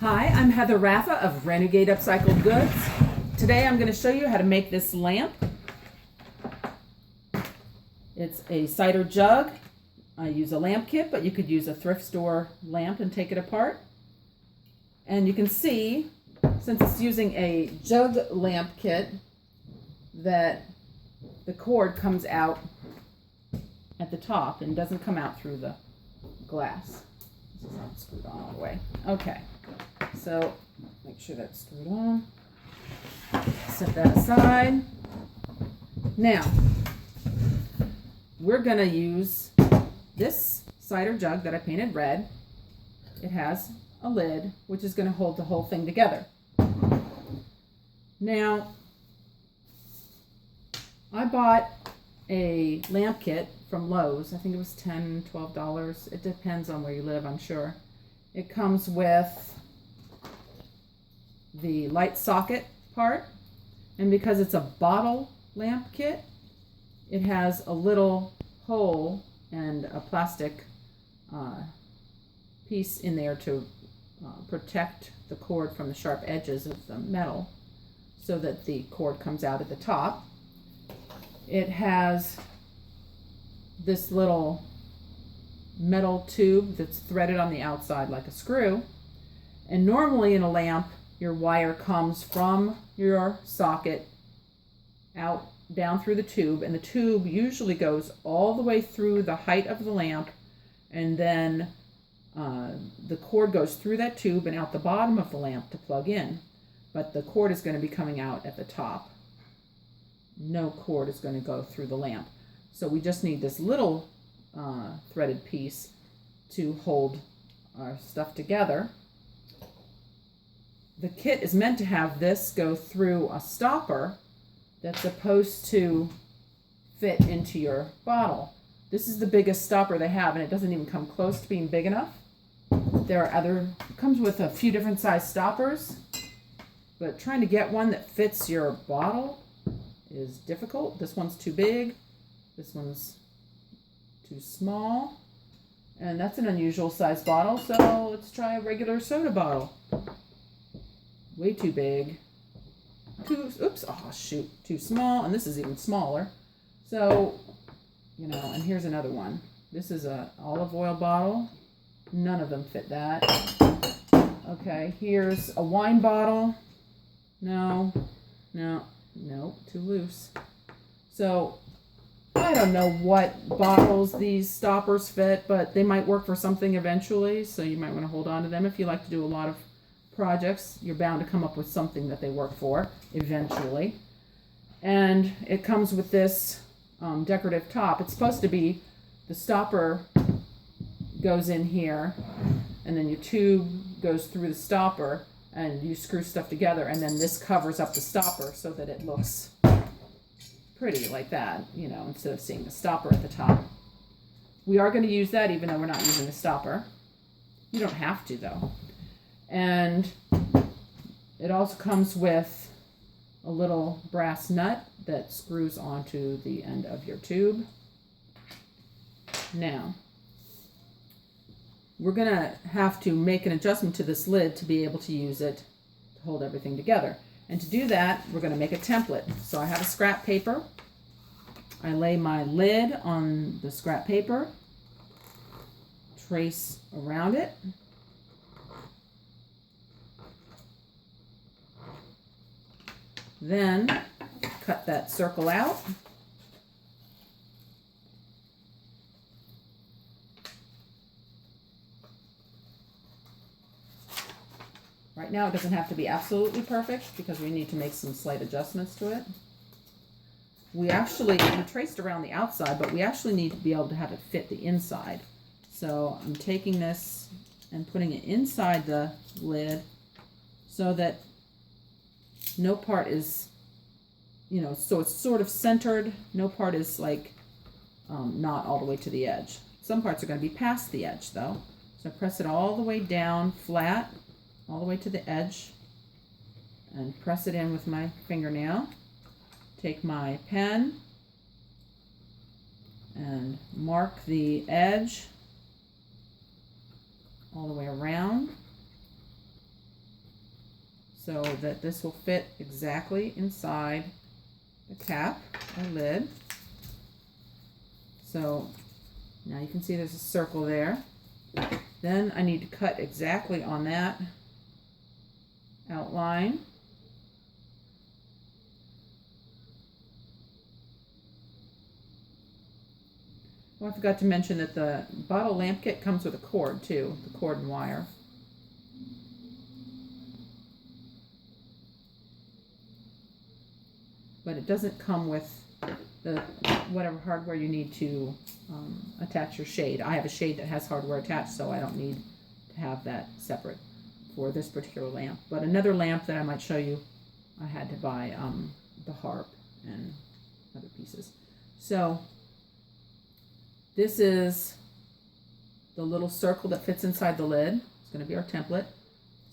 Hi, I'm Heather Raffa of Renegade Upcycled Goods. Today I'm going to show you how to make this lamp. It's a cider jug. I use a lamp kit, but you could use a thrift store lamp and take it apart. And you can see, since it's using a jug lamp kit, that the cord comes out at the top and doesn't come out through the glass. This is not screwed on all the way. Okay, so make sure that's screwed on. Set that aside. Now, we're going to use this cider jug that I painted red. It has a lid, which is going to hold the whole thing together. Now, I bought a lamp kit from Lowe's. I think it was $10, $12. It depends on where you live, I'm sure. It comes with the light socket part, and because it's a bottle lamp kit, it has a little hole and a plastic piece in there to protect the cord from the sharp edges of the metal so that the cord comes out at the top. It has this little metal tube that's threaded on the outside like a screw. And normally in a lamp, your wire comes from your socket out down through the tube, and the tube usually goes all the way through the height of the lamp, and then the cord goes through that tube and out the bottom of the lamp to plug in. But the cord is going to be coming out at the top. No cord is going to go through the lamp. So we just need this little threaded piece to hold our stuff together. The kit is meant to have this go through a stopper that's supposed to fit into your bottle. This is the biggest stopper they have, and it doesn't even come close to being big enough. There are it comes with a few different size stoppers, but trying to get one that fits your bottle is difficult. This one's too big, this one's too small, and that's an unusual size bottle, so let's try a regular soda bottle. Way too big. Too small, and this is even smaller. So, and here's another one. This is a olive oil bottle. None of them fit that. Okay, here's a wine bottle. No, too loose. So, I don't know what bottles these stoppers fit, but they might work for something eventually, so you might want to hold on to them. If you like to do a lot of projects, you're bound to come up with something that they work for eventually. And it comes with this decorative top. It's supposed to be, the stopper goes in here, and then your tube goes through the stopper, and you screw stuff together, and then this covers up the stopper so that it looks pretty like that, instead of seeing the stopper at the top. We are going to use that even though we're not using the stopper. You don't have to, though. And it also comes with a little brass nut that screws onto the end of your tube. Now, we're going to have to make an adjustment to this lid to be able to use it to hold everything together. And to do that, we're going to make a template. So I have a scrap paper. I lay my lid on the scrap paper, trace around it. Then cut that circle out. Right now it doesn't have to be absolutely perfect because we need to make some slight adjustments to it. We traced around the outside, but we actually need to be able to have it fit the inside. So I'm taking this and putting it inside the lid so that no part is, so it's sort of centered. No part is like not all the way to the edge. Some parts are going to be past the edge though. So press it all the way down flat, all the way to the edge, and press it in with my fingernail. Take my pen and mark the edge all the way around. so that this will fit exactly inside the cap or lid. So now you can see there's a circle there. Then I need to cut exactly on that outline. Oh, I forgot to mention that the bottle lamp kit comes with a cord too, the cord and wire. But it doesn't come with the whatever hardware you need to attach your shade. I have a shade that has hardware attached, so I don't need to have that separate for this particular lamp. But another lamp that I might show you, I had to buy the harp and other pieces. So this is the little circle that fits inside the lid. It's going to be our template.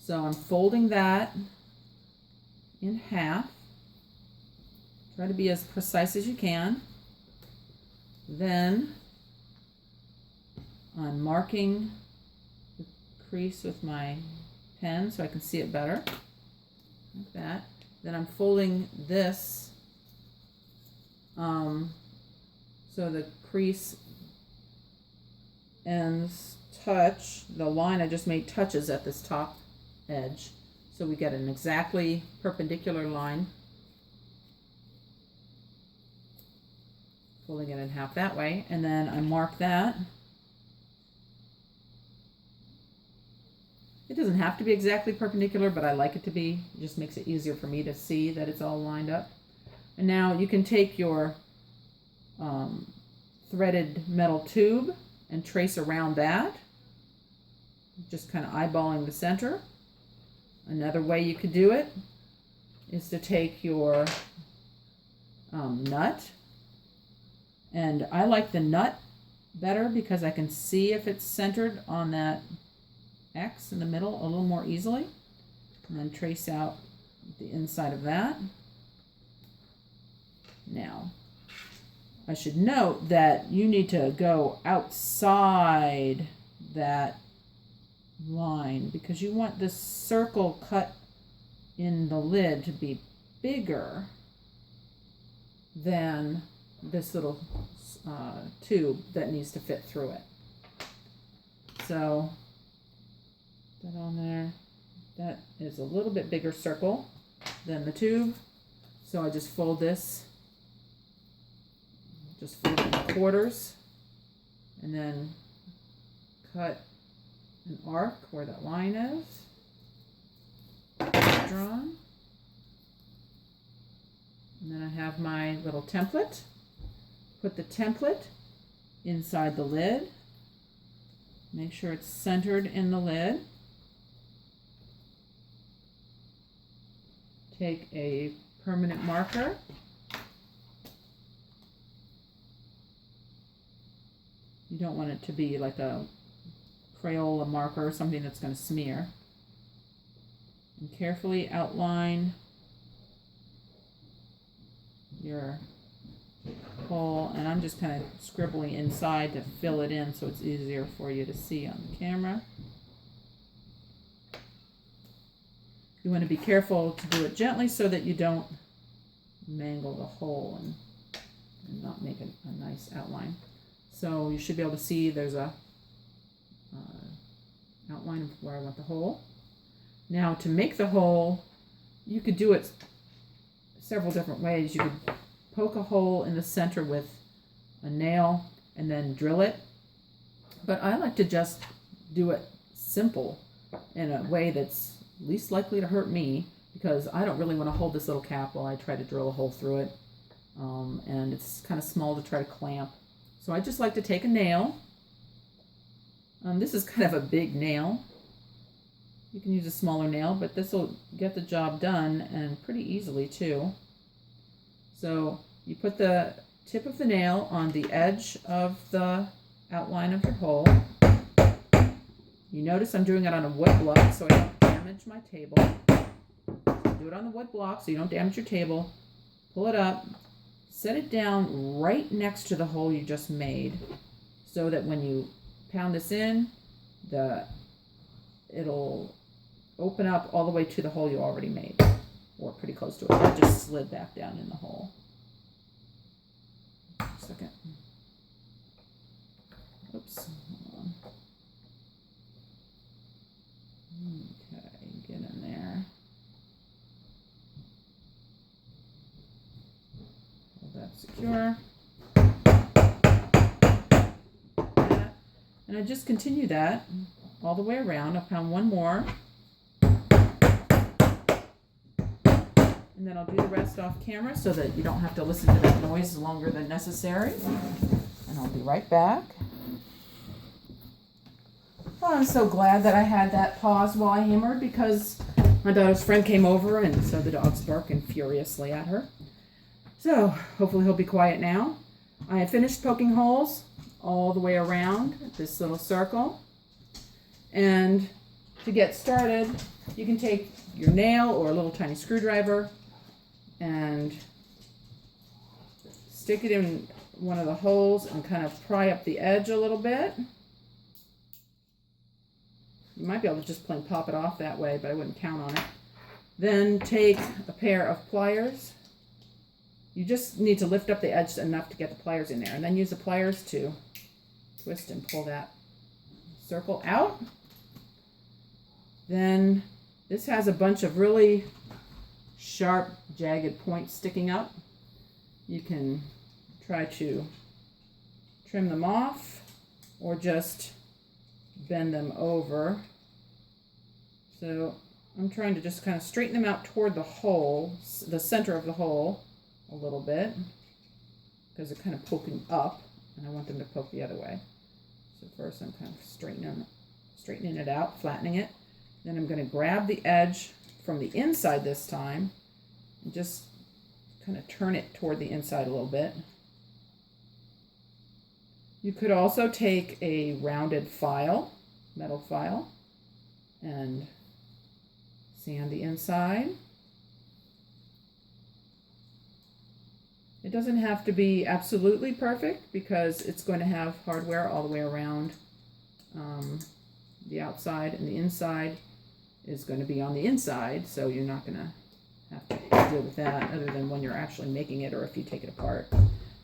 So I'm folding that in half. Try to be as precise as you can. Then I'm marking the crease with my pen so I can see it better, like that. Then I'm folding this so the crease ends touch, the line I just made touches at this top edge. So we get an exactly perpendicular line. Folding it in half that way, and then I mark that. It doesn't have to be exactly perpendicular, but I like it to be. It just makes it easier for me to see that it's all lined up. And now you can take your threaded metal tube and trace around that, just kind of eyeballing the center. Another way you could do it is to take your nut, and I like the nut better because I can see if it's centered on that X in the middle a little more easily, and then trace out the inside of that. Now, I should note that you need to go outside that line because you want this circle cut in the lid to be bigger than this little tube that needs to fit through it. So that on there, that is a little bit bigger circle than the tube. So I just fold this, just fold it in quarters, and then cut an arc where that line is drawn. And then I have my little template. Put the template inside the lid. Make sure it's centered in the lid. Take a permanent marker. You don't want it to be like a Crayola marker or something that's going to smear. And carefully outline your hole, and I'm just kind of scribbling inside to fill it in so it's easier for you to see on the camera. You want to be careful to do it gently so that you don't mangle the hole and not make a nice outline. So you should be able to see there's a outline of where I want the hole. Now to make the hole, you could do it several different ways. You could poke a hole in the center with a nail and then drill it. But I like to just do it simple in a way that's least likely to hurt me, because I don't really want to hold this little cap while I try to drill a hole through it. And it's kind of small to try to clamp. So I just like to take a nail. This is kind of a big nail. You can use a smaller nail, but this will get the job done, and pretty easily too. So you put the tip of the nail on the edge of the outline of your hole. You notice I'm doing it on a wood block so I don't damage my table. So do it on the wood block so you don't damage your table. Pull it up, set it down right next to the hole you just made so that when you pound this in, it'll open up all the way to the hole you already made, or pretty close to it. That just slid back down in the hole. Second. Oops. Hold on. Okay, get in there. Hold that secure. And I just continue that all the way around. I found one more. And then I'll do the rest off camera so that you don't have to listen to that noise longer than necessary. And I'll be right back. Well, I'm so glad that I had that pause while I hammered because my daughter's friend came over and so the dog's barking furiously at her. So hopefully he'll be quiet now. I have finished poking holes all the way around this little circle. And to get started, you can take your nail or a little tiny screwdriver and stick it in one of the holes and kind of pry up the edge a little bit. You might be able to just plain pop it off that way, but I wouldn't count on it. Then take a pair of pliers. You just need to lift up the edge enough to get the pliers in there, and then use the pliers to twist and pull that circle out. Then this has a bunch of really sharp, jagged points sticking up. You can try to trim them off or just bend them over. So I'm trying to just kind of straighten them out toward the hole, the center of the hole a little bit, because they're kind of poking up and I want them to poke the other way. So first I'm kind of straightening it out, flattening it. Then I'm going to grab the edge from the inside this time and just kind of turn it toward the inside a little bit. You could also take a rounded file, metal file, and sand the inside. It doesn't have to be absolutely perfect because it's going to have hardware all the way around the outside, and the inside is going to be on the inside, so you're not going to have to deal with that other than when you're actually making it or if you take it apart.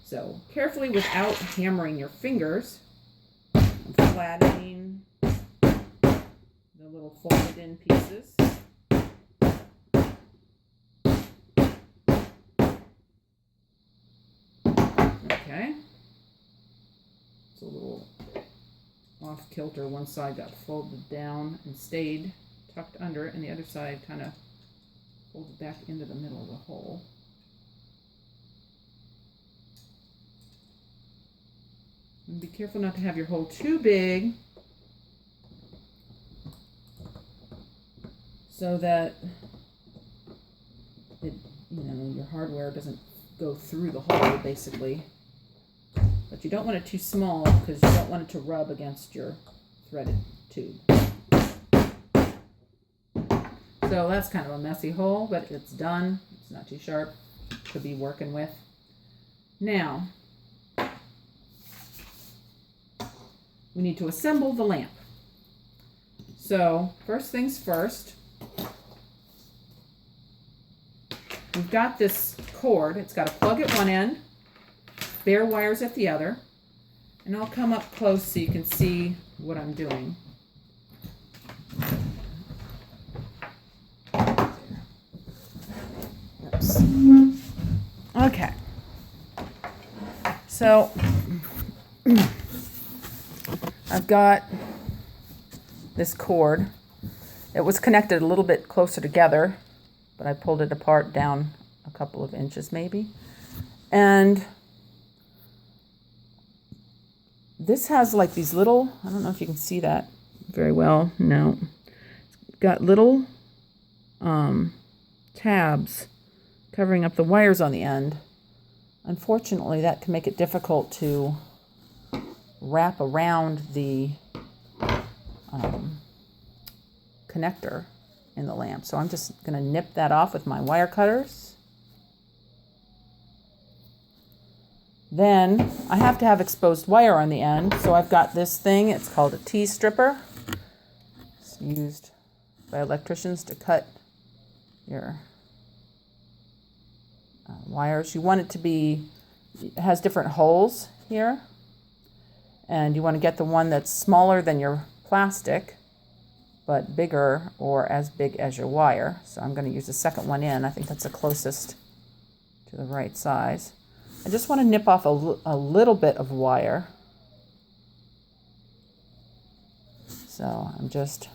So carefully, without hammering your fingers, I'm flattening the little folded in pieces. Okay. It's a little off kilter. One side got folded down and stayed tucked under it, and the other side kind of folded back into the middle of the hole. And be careful not to have your hole too big so that it, your hardware doesn't go through the hole basically. But you don't want it too small because you don't want it to rub against your threaded tube. So that's kind of a messy hole, but it's done. It's not too sharp to be working with. Now, we need to assemble the lamp. So first things first, we've got this cord. It's got a plug at one end, bare wires at the other, and I'll come up close so you can see what I'm doing. Oops. Okay. So I've got this cord. It was connected a little bit closer together, but I pulled it apart down a couple of inches maybe. And this has like these little, I don't know if you can see that very well. No. It's got little tabs covering up the wires on the end. Unfortunately, that can make it difficult to wrap around the connector in the lamp. So I'm just going to nip that off with my wire cutters. Then I have to have exposed wire on the end. So I've got this thing. It's called a T-stripper. It's used by electricians to cut your wires. You want it to be, it has different holes here, and you want to get the one that's smaller than your plastic but bigger or as big as your wire. So I'm going to use the second one in. I think that's the closest to the right size. I just want to nip off a little bit of wire. So I'm just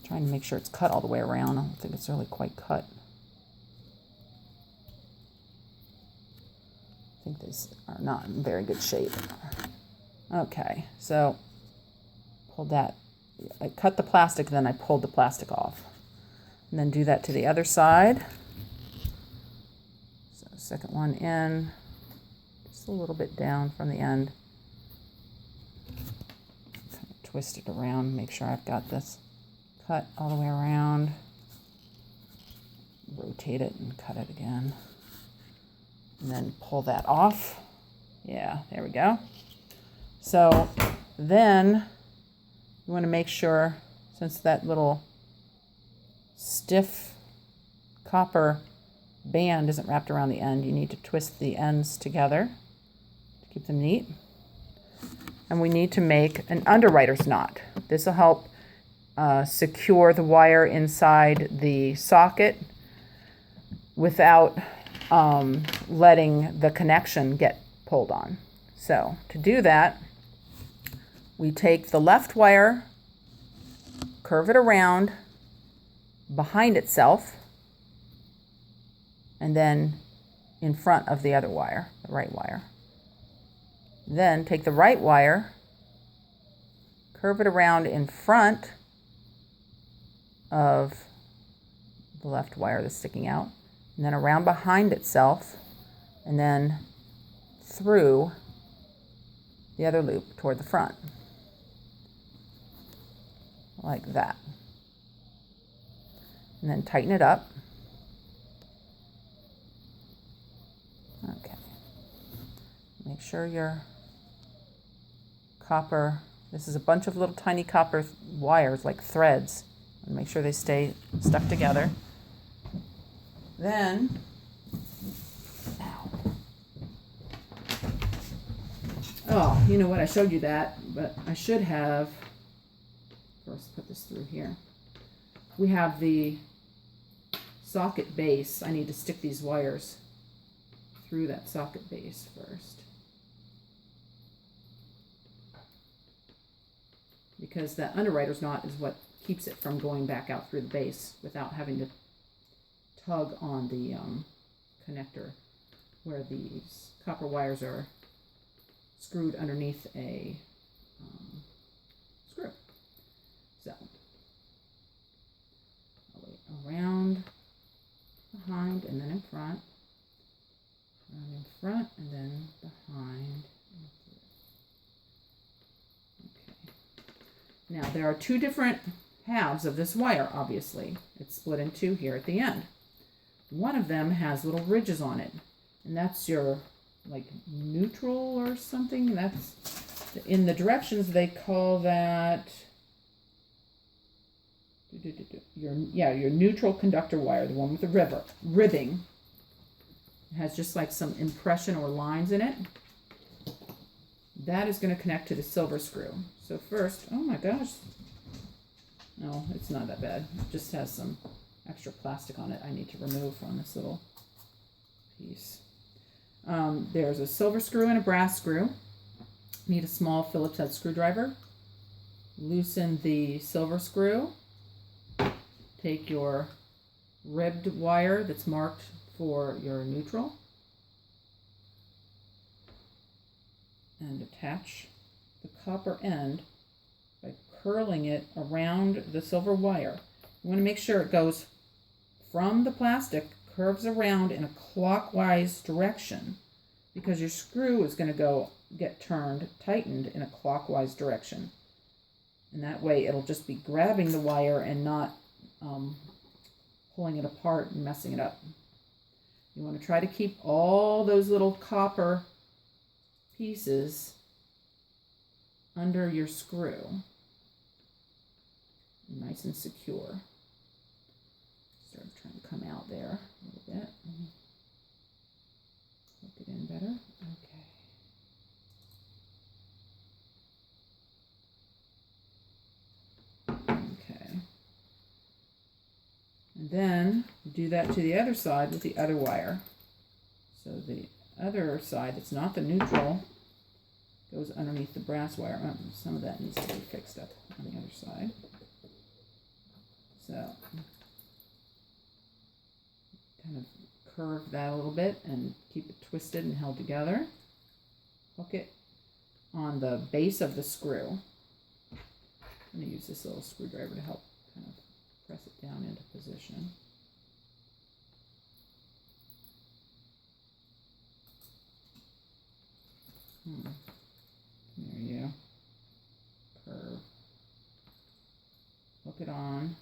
trying to make sure it's cut all the way around. I don't think it's really quite cut. I think these are not in very good shape. Okay, so pull that. I cut the plastic, then I pulled the plastic off. And then do that to the other side. So second one in, just a little bit down from the end. Kind of twist it around, make sure I've got this cut all the way around. Rotate it and cut it again. And then pull that off. Yeah, there we go. So then you want to make sure, since that little stiff copper band isn't wrapped around the end, you need to twist the ends together to keep them neat. And we need to make an underwriter's knot. This will help secure the wire inside the socket without letting the connection get pulled on. So to do that, we take the left wire, curve it around behind itself, and then in front of the other wire, the right wire. Then take the right wire, curve it around in front of the left wire that's sticking out, and then around behind itself, and then through the other loop toward the front. Like that. And then tighten it up. Okay. Make sure your copper, this is a bunch of little tiny copper wires like threads. And make sure they stay stuck together. Then, oh, you know what? I showed you that, but I should have first put this through here. We have the socket base. I need to stick these wires through that socket base first, because that underwriter's knot is what keeps it from going back out through the base without having to tug on the connector where these copper wires are screwed underneath a screw. So, around, behind, and then in front. Around in front, and then behind. Okay. Now, there are two different halves of this wire, obviously. It's split in two here at the end. One of them has little ridges on it, and that's your, like, neutral or something. That's, in the directions, they call that your neutral conductor wire, the one with the ribbing. It has just like some impression or lines in it. That is going to connect to the silver screw. So first, oh my gosh. No, it's not that bad. It just has some extra plastic on it I need to remove from this little piece. There's a silver screw and a brass screw. Need a small Phillips head screwdriver. Loosen the silver screw. Take your ribbed wire that's marked for your neutral and attach the copper end by curling it around the silver wire. You want to make sure it goes from the plastic, curves around in a clockwise direction, because your screw is going to get tightened in a clockwise direction. And that way it'll just be grabbing the wire and not pulling it apart and messing it up. You want to try to keep all those little copper pieces under your screw. nice and secure. Start trying to come out there a little bit. Hook it in better. Okay. And then do that to the other side with the other wire. So the other side, it's not the neutral, goes underneath the brass wire. Some of that needs to be fixed up on the other side. So kind of curve that a little bit and keep it twisted and held together. Hook it on the base of the screw. I'm going to use this little screwdriver to help kind of press it down into position. There you go. Curve. Hook it on.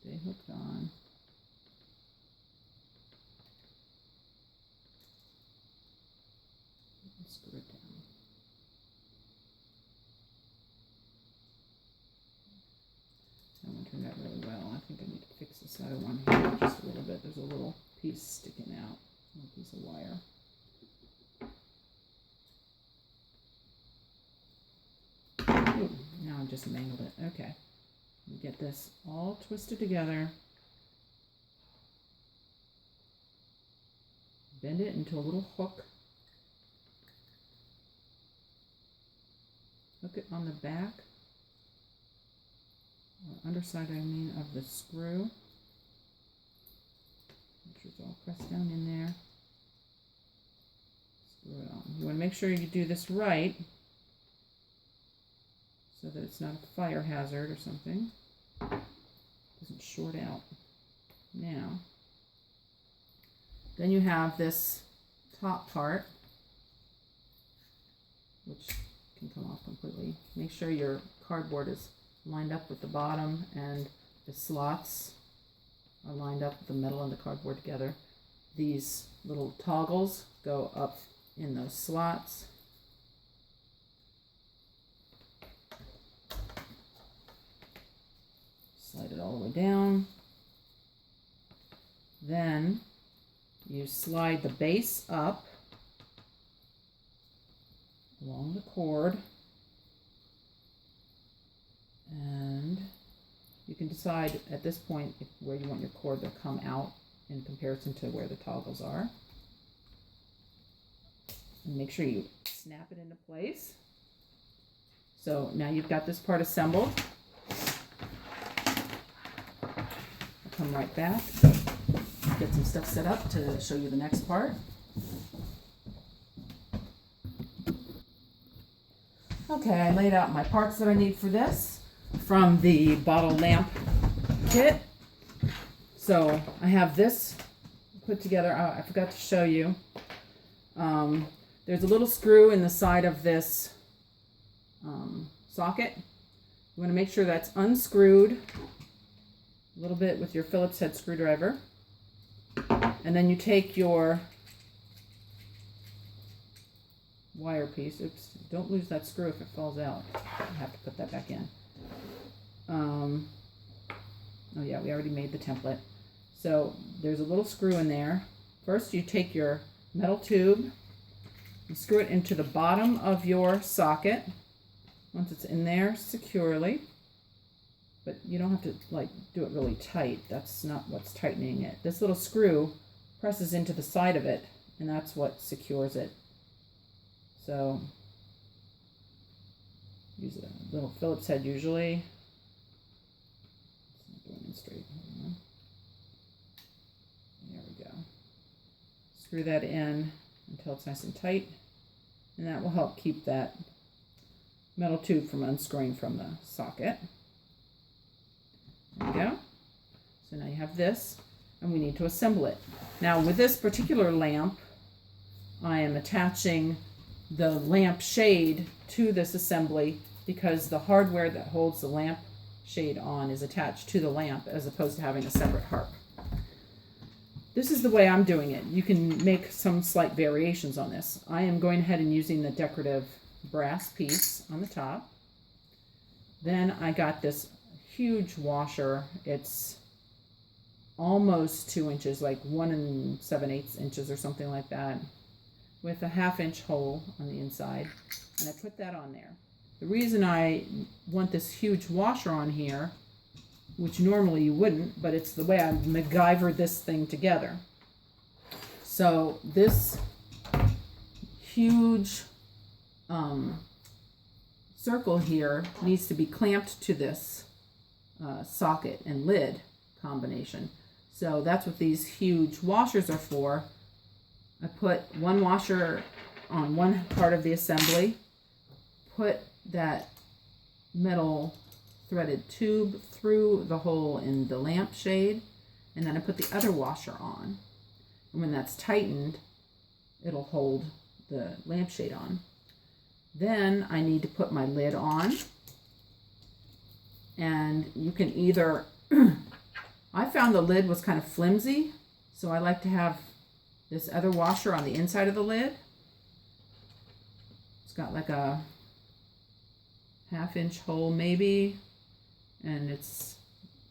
Stay hooked on. And screw it down. That one turned out really well. I think I need to fix this other one here just a little bit. There's a little piece sticking out, a little piece of wire. Ooh, now I just mangled it. Okay. Get this all twisted together. Bend it into a little hook. Hook it on the back, or underside, I mean, of the screw. Make sure it's all pressed down in there. Screw it on. You want to make sure you do this right, so that it's not a fire hazard or something. Doesn't short out. Now, then you have this top part, which can come off completely. Make sure your cardboard is lined up with the bottom and the slots are lined up with the metal and the cardboard together. These little toggles go up in those slots. Slide it all the way down. Then you slide the base up along the cord, and you can decide at this point where you want your cord to come out in comparison to where the toggles are. And make sure you snap it into place. So now you've got this part assembled. I'll come right back, get some stuff set up to show you the next part. Okay, I laid out my parts that I need for this from the bottle lamp kit. So I have this put together. I forgot to show you. There's a little screw in the side of this socket. You want to make sure that's unscrewed a little bit with your Phillips head screwdriver. And then you take your wire piece. Oops, don't lose that screw if it falls out. You have to put that back in. Oh yeah, we already made the template. So there's a little screw in there. First you take your metal tube and screw it into the bottom of your socket. Once it's in there securely, but you don't have to like do it really tight. That's not what's tightening it. This little screw presses into the side of it, and that's what secures it. So use a little Phillips head usually. It's not going in straight. There we go. Screw that in until it's nice and tight, and that will help keep that metal tube from unscrewing from the socket. There we go. So now you have this, and we need to assemble it. Now with this particular lamp, I am attaching the lamp shade to this assembly because the hardware that holds the lamp shade on is attached to the lamp as opposed to having a separate harp. This is the way I'm doing it. You can make some slight variations on this. I am going ahead and using the decorative brass piece on the top. Then I got this huge washer. It's almost 2 inches, like 1 7/8 inches or something like that, with a 1/2 inch hole on the inside. And I put that on there. The reason I want this huge washer on here, which normally you wouldn't, but it's the way I MacGyvered this thing together. So this huge circle here needs to be clamped to this socket and lid combination. So that's what these huge washers are for. I put one washer on one part of the assembly, put that metal threaded tube through the hole in the lampshade, and then I put the other washer on. And when that's tightened, it'll hold the lampshade on. Then I need to put my lid on, and you can either I found the lid was kind of flimsy, so I like to have this other washer on the inside of the lid. It's got like a 1/2 inch hole maybe, and it's,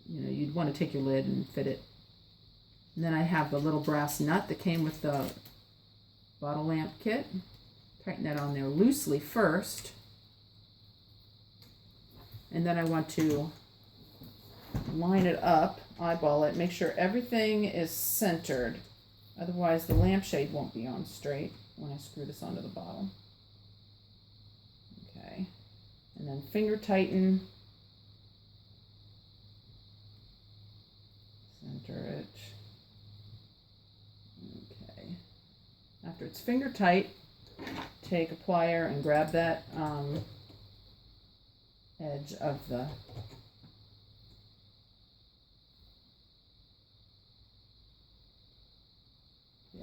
you know, you'd want to take your lid and fit it. And then I have the little brass nut that came with the bottle lamp kit. Tighten that on there loosely first, and then I want to line it up, eyeball it, make sure everything is centered. Otherwise the lampshade won't be on straight when I screw this onto the bottom. Okay, and then finger tighten, center it. Okay, after it's finger tight, take a plier and grab that edge of the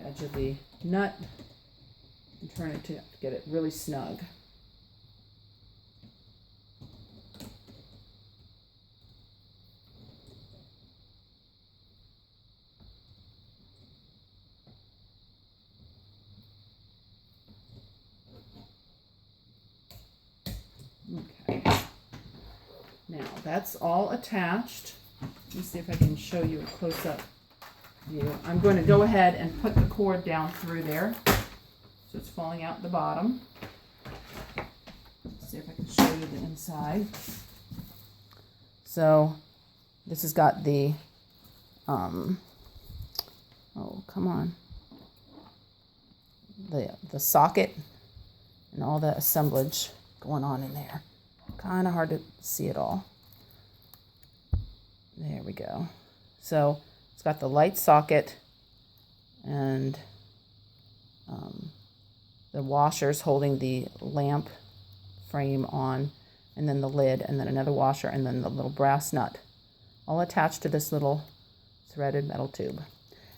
edge of the nut and turn it to get it really snug. Okay, now that's all attached. Let me see if I can show you a close-up view. I'm going to go ahead and put the cord down through there so it's falling out the bottom. Let's see if I can show you the inside. So this has got the oh, come on, the socket and all the assemblage going on in there. Kind of hard to see it all. There we go. So it's got the light socket and the washers holding the lamp frame on, and then the lid, and then another washer, and then the little brass nut, all attached to this little threaded metal tube.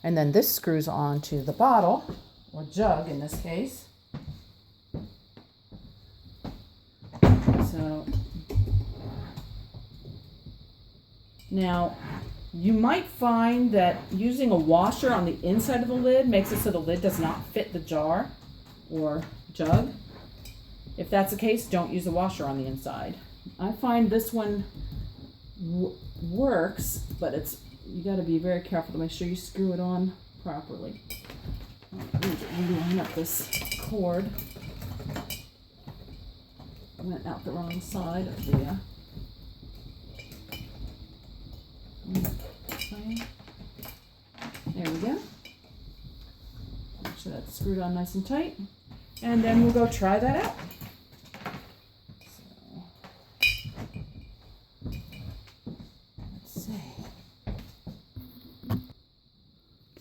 And then this screws on to the bottle, or jug in this case. So now you might find that using a washer on the inside of the lid makes it so the lid does not fit the jar or jug. If that's the case, don't use a washer on the inside. I find this one works, but you got to be very careful to make sure you screw it on properly. Let me line up this cord. Went out the wrong side of the there we go. Make sure that's screwed on nice and tight. And then we'll go try that out. So, let's see.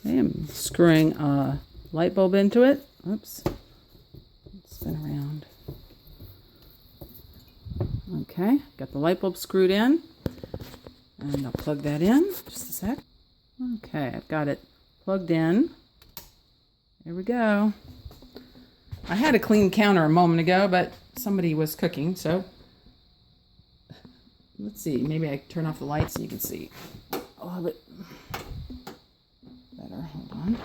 Okay, I'm screwing a light bulb into it. Oops. Spin around. Okay, got the light bulb screwed in. And I'll plug that in, just a sec. Okay, I've got it plugged in. There we go. I had a clean counter a moment ago, but somebody was cooking, so let's see. Maybe I turn off the lights so you can see a little bit better. Hold on.